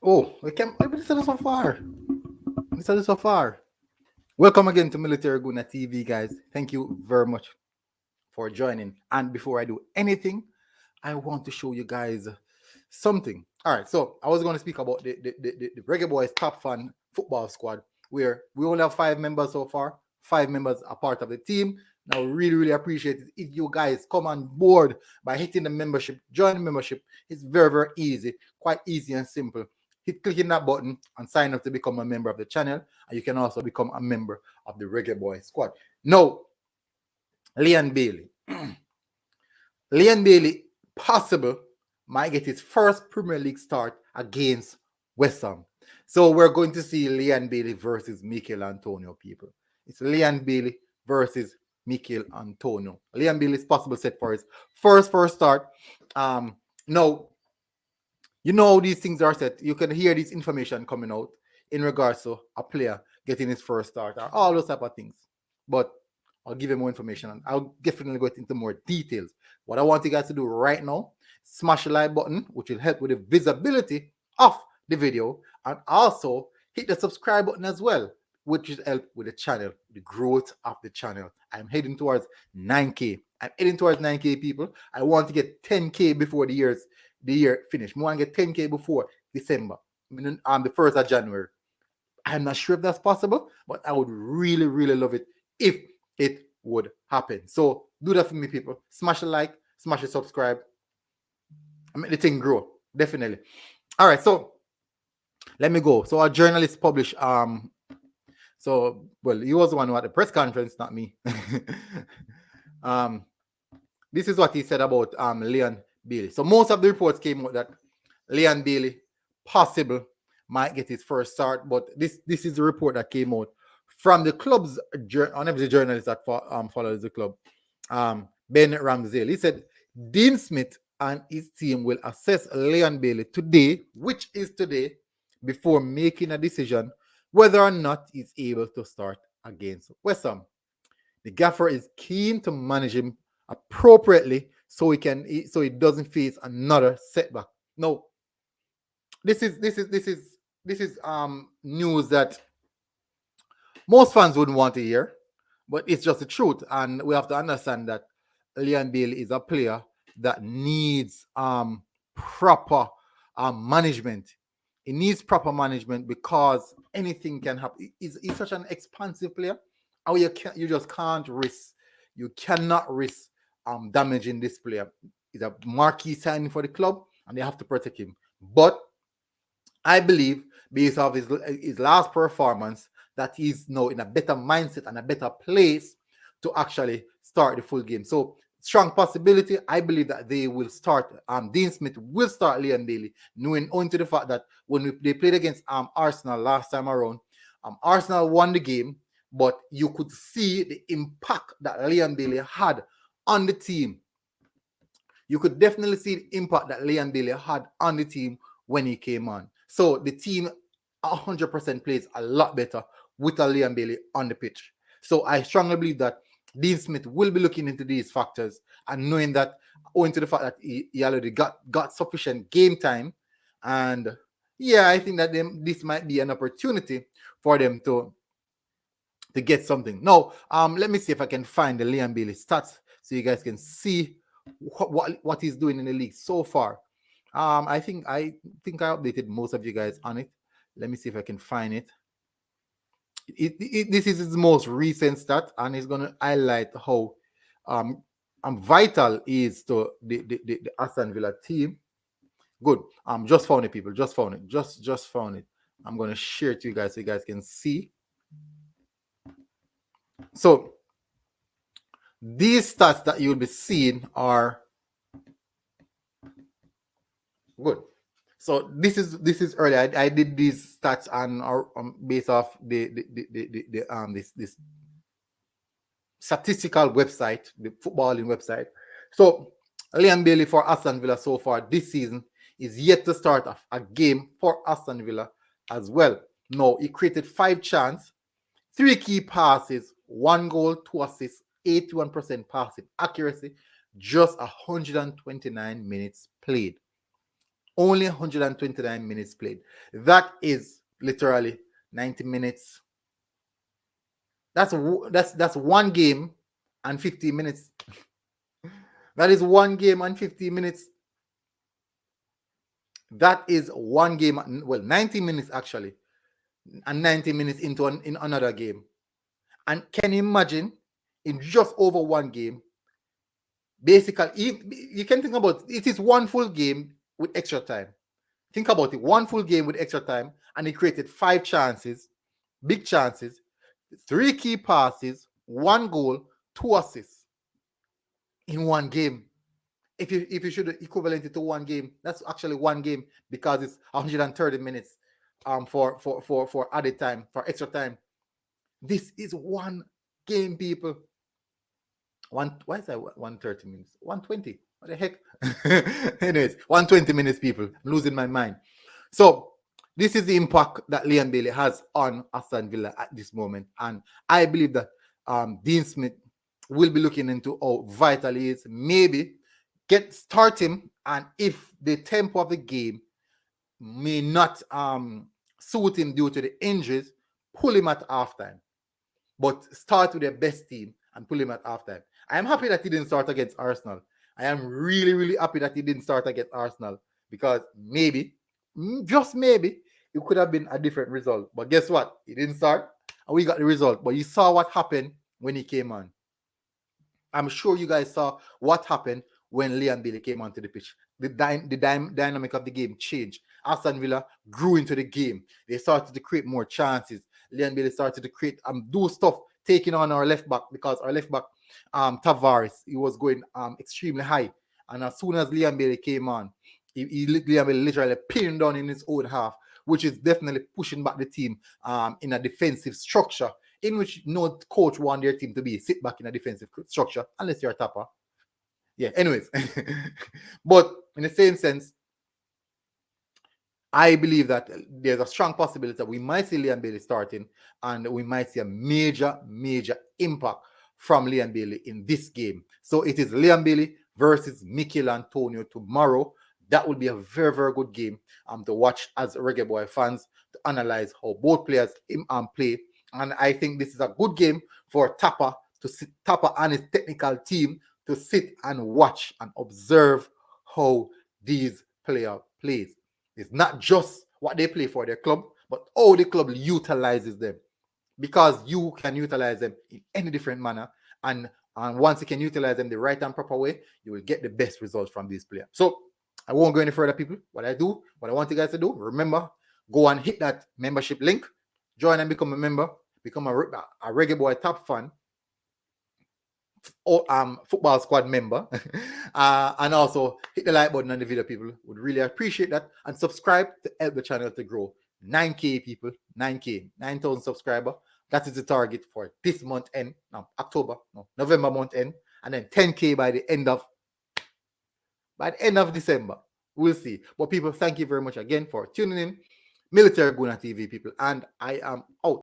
Oh, we can listen so far. Listen so far. Welcome again to Military Guna TV, guys. Thank you very much for joining. And before I do anything, I want to show you guys something. All right, so I was going to speak about the Reggae Boys Top Fan Football Squad, where we only have 5 members so far. 5 members are part of the team. Now, really, really appreciate it if you guys come on board by hitting the membership, join the membership. It's very, very easy, quite easy and simple. Hit clicking that button and sign up to become a member of the channel. And you can also become a member of the Reggae Boys Squad. Now, Leon Bailey. Leon Bailey, possible, might get his first Premier League start against West Ham. So we're going to see Leon Bailey versus Michail Antonio, people. It's Leon Bailey versus Michail Antonio. Leon Bailey is possible set for his first start. Now, you know these things are set. You can hear this information coming out in regards to a player getting his first start or all those type of things. But I'll give you more information and I'll definitely go into more details. What I want you guys to do right now, smash the like button, which will help with the visibility of the video, and also hit the subscribe button as well, which will help with the channel, the growth of the channel. I'm heading towards 9K. I'm heading towards 9K, people. I want to get 10K before the year finish. I want to get 10K before December, the 1st of January. I'm not sure if that's possible, but I would really, really love it if it would happen. So do that for me, people. Smash a like, smash a subscribe. I make the thing grow. Definitely. All right, so let me go. So our journalist published so well, he was the one who had the press conference, not me. This is what he said about Leon Bailey. So most of the reports came out that Leon Bailey possible might get his first start, but this is the report that came out from the club's one of the journalists that follows the club, Ben Ramsdale. He said Dean Smith and his team will assess Leon Bailey today, which is today, before making a decision whether or not he's able to start against West Ham. The gaffer is keen to manage him appropriately so he doesn't face another setback. No, this is news that most fans wouldn't want to hear, but it's just the truth, and we have to understand that Leon Bailey is a player that needs proper management. He needs proper management because anything can happen. He's such an expansive player. How you just can't risk. You cannot risk damaging this player. He's a marquee signing for the club, and they have to protect him. But I believe, based off his last performance, that he's now in a better mindset and a better place to actually start the full game. So strong possibility. I believe that they will start. Dean Smith will start Leon Bailey, knowing owing to the fact that when they played against Arsenal last time around, Arsenal won the game, but you could see the impact that Leon Bailey had on the team. You could definitely see the impact that Leon Bailey had on the team when he came on. So the team 100% plays a lot better with a Leon Bailey on the pitch. So I strongly believe that Dean Smith will be looking into these factors and knowing that, owing to the fact that he already got sufficient game time. And yeah, I think that this might be an opportunity for them to get something. Now, let me see if I can find the Leon Bailey stats so you guys can see what he's doing in the league so far. I think I updated most of you guys on it. Let me see if I can find it. This is his most recent stat, and it's going to highlight how vital is to the Aston Villa team. Good. Just found it, people. Just found it. Just found it. I'm going to share it to you guys so you guys can see. So these stats that you'll be seeing are good. So this is early. I did these stats on based off this statistical website, the footballing website. So Leon Bailey for Aston Villa so far this season is yet to start a game for Aston Villa as well. No, he created 5 chances, 3 key passes, 1 goal, 2 assists, 81% passing accuracy, just 129 minutes played. Only 129 minutes played. That is literally 90 minutes. That's one game and 50 minutes. That is one game and 50 minutes. That is one game, well, 90 minutes actually, and 90 minutes in another game. And can you imagine in just over one game? Basically, you can think about it is one full game with extra time. Think about it, one full game with extra time, and he created 5 chances, big chances, 3 key passes, 1 goal, 2 assists in one game. If you should equivalent it to one game, that's actually one game because it's 130 minutes for added time, for extra time. This is one game, people. Why is that 130 minutes? 120. What the heck? Anyways, 120 minutes, people. I'm losing my mind. So this is the impact that Leon Bailey has on Aston Villa at this moment. And I believe that Dean Smith will be looking into how vital he is. Maybe start him, and if the tempo of the game may not suit him due to the injuries, pull him at halftime. But start with the best team and pull him at halftime. I am happy that he didn't start against Arsenal. I am really, really happy that he didn't start against Arsenal because maybe, just maybe, it could have been a different result. But guess what? He didn't start and we got the result. But you saw what happened when he came on. I'm sure you guys saw what happened when Leon Bailey came onto the pitch. The dynamic of the game changed. Aston Villa grew into the game. They started to create more chances. Leon Bailey started to create do stuff, taking on our left back because our left back, Tavares, he was going extremely high. And as soon as Leon Bailey came on, Leon Bailey literally pinned down in his own half, which is definitely pushing back the team in a defensive structure in which no coach want their team to be sit back in a defensive structure unless you're a tapper. Yeah, anyways. But in the same sense, I believe that there's a strong possibility that we might see Leon Bailey starting and we might see a major, major impact from Leon Bailey in this game. So it is Leon Bailey versus Michail Antonio tomorrow. That will be a very, very good game to watch as Reggae Boy fans to analyze how both players play. And I think this is a good game for Tapper and his technical team to sit and watch and observe how these players plays. It's not just what they play for their club, but how the club utilizes them. Because you can utilize them in any different manner. And once you can utilize them the right and proper way, you will get the best results from these players. So I won't go any further, people. What I want you guys to do, remember, go and hit that membership link, join and become a member, become a Reggae Boy top fan, or football squad member, and also hit the like button on the video, people. Would really appreciate that, and subscribe to help the channel to grow. 9K, people, 9K, 9,000 subscriber. That is the target for this month end. No, November month end, and then 10K by the end of December. We'll see. But people, thank you very much again for tuning in. Military Guna TV, people, and I am out.